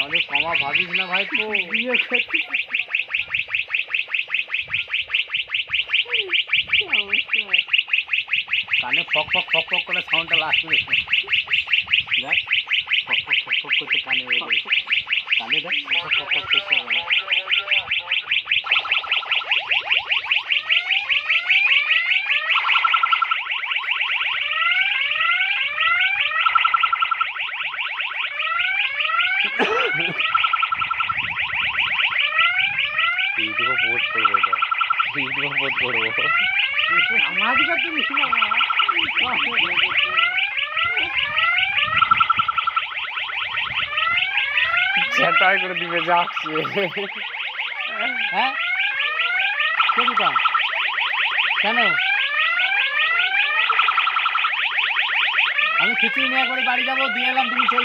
আমাদের কমা ভাবিস না ভাই তো বিয়ে করছি কানে ফক ফক ফক ফক করে সাউন্ডটা আসবে দেখ ফক ফক ফক ফক করতে কানে কানে দেখ ফক ফক ফক করতে ইউটিউবে পোস্ট করবো এটা ইউটিউবে পোস্ট করবো আমার দিকে তুমি চ্যাটাই করে দিবে যাচ্ছে হ্যাঁ কে দোকান কেন আমি খিচুড়ি নিয়ে একবারে বাড়ি যাবো দিয়ে এলাম তুমি চলে